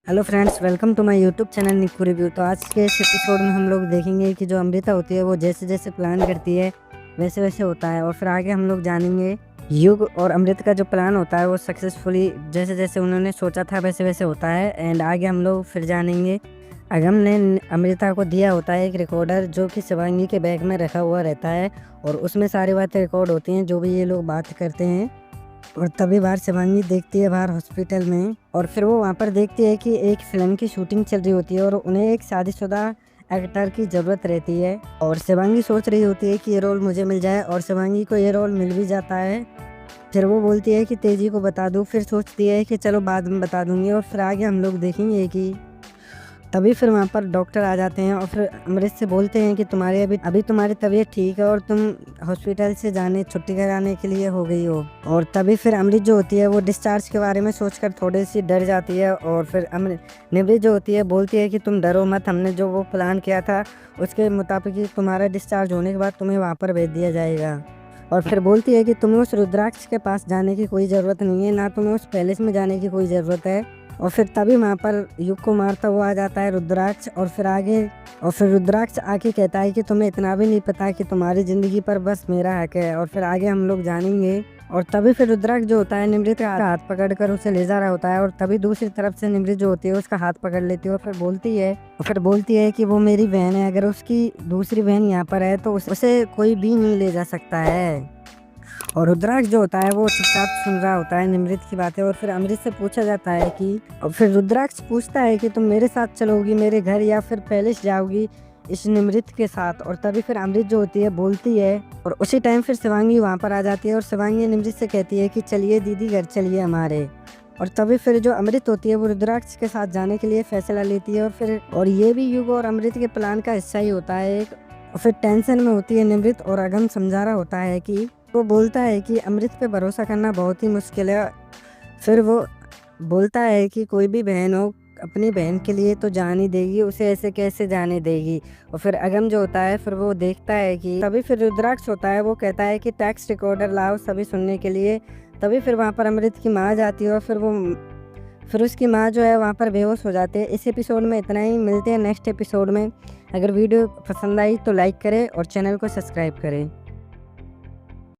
Hello friends, welcome to my YouTube channel Nikku review. तो आज के इस एपिसोड में हम लोग देखेंगे कि जो अमृता होती है वो जैसे जैसे प्लान करती है वैसे वैसे होता है, और फिर आगे हम लोग जानेंगे युग और अमृत का जो प्लान होता है वो सक्सेसफुली जैसे जैसे उन्होंने सोचा था वैसे वैसे होता है। एंड आगे हम लोग फिर जानेंगे अगम ने अमृता को दिया होता है एक रिकॉर्डर जो कि शिवांगी के बैग में रखा हुआ रहता है, और उसमें सारी बातें रिकॉर्ड होती हैं जो भी ये लोग बात करते हैं। और तभी बाहर शिवांगी देखती है बाहर हॉस्पिटल में, और फिर वो वहाँ पर देखती है कि एक फिल्म की शूटिंग चल रही होती है और उन्हें एक शादीशुदा एक्टर की ज़रूरत रहती है। और शिवांगी सोच रही होती है कि ये रोल मुझे मिल जाए, और शिवांगी को ये रोल मिल भी जाता है। फिर वो बोलती है कि तेजी को बता दूँ, फिर सोचती है कि चलो बाद में बता दूँगी। और फिर आगे हम लोग देखेंगे कि तभी फिर वहाँ पर डॉक्टर आ जाते हैं और फिर अमृत से बोलते हैं कि तुम्हारी अभी तुम्हारी तबीयत ठीक है और तुम हॉस्पिटल से जाने छुट्टी कराने के लिए हो गई हो। और तभी फिर अमृत जो होती है वो डिस्चार्ज के बारे में सोचकर थोड़ी सी डर जाती है, और फिर निमृत जो होती है बोलती है कि तुम डरो मत, हमने जो वो प्लान किया था उसके मुताबिक ही तुम्हारा डिस्चार्ज होने के बाद तुम्हें वहाँ पर भेज दिया जाएगा। और फिर बोलती है कि तुम्हें उस रुद्राक्ष के पास जाने की कोई ज़रूरत नहीं है, ना तुम्हें उस पैलेस में जाने की कोई ज़रूरत है। और फिर तभी वहाँ पर युग को मारता हुआ आ जाता है रुद्राक्ष। और फिर रुद्राक्ष आके कहता है कि तुम्हें इतना भी नहीं पता कि तुम्हारी ज़िंदगी पर बस मेरा हक है। और फिर आगे हम लोग जानेंगे। और तभी फिर रुद्राक्ष जो होता है निमृत का हाथ पकड़कर उसे ले जा रहा होता है, और तभी दूसरी तरफ से निमृत जो होती है उसका हाथ पकड़ लेती है और फिर बोलती है कि वो मेरी बहन है, अगर उसकी दूसरी बहन यहाँ पर है तो उसे कोई भी नहीं ले जा सकता है। और रुद्राक्ष जो होता है वो चुपचाप सुन रहा होता है निमृत की बातें। और फिर अमृत से पूछा जाता है कि, और फिर रुद्राक्ष पूछता है कि तुम मेरे साथ चलोगी मेरे घर या फिर पैलेस जाओगी इस निमृत के साथ। और तभी फिर अमृत जो होती है बोलती है, और उसी टाइम फिर शिवांगी वहाँ पर आ जाती है और शिवांगी निमृत से कहती है कि चलिए दीदी घर चलिए हमारे। और तभी फिर जो अमृत होती है वो रुद्राक्ष के साथ जाने के लिए फैसला लेती है। और ये भी युग और अमृत के प्लान का हिस्सा ही होता है एक। और फिर टेंशन में होती है निमृत, और अगम समझा रहा होता है कि वो बोलता है कि अमृत पे भरोसा करना बहुत ही मुश्किल है। फिर वो बोलता है कि कोई भी बहन हो अपनी बहन के लिए तो जान ही देगी, उसे ऐसे कैसे जाने देगी। और फिर अगम जो होता है फिर वो देखता है कि तभी फिर रुद्राक्ष होता है वो कहता है कि टैक्स रिकॉर्डर लाओ सभी सुनने के लिए। तभी फिर वहाँ पर अमृत की माँ जाती है, और फिर उसकी माँ जो है वहाँ पर बेहोश हो जाते हैं। इस एपिसोड में इतना ही, मिलते हैं नेक्स्ट एपिसोड में। अगर वीडियो पसंद आई तो लाइक करें और चैनल को सब्सक्राइब करें।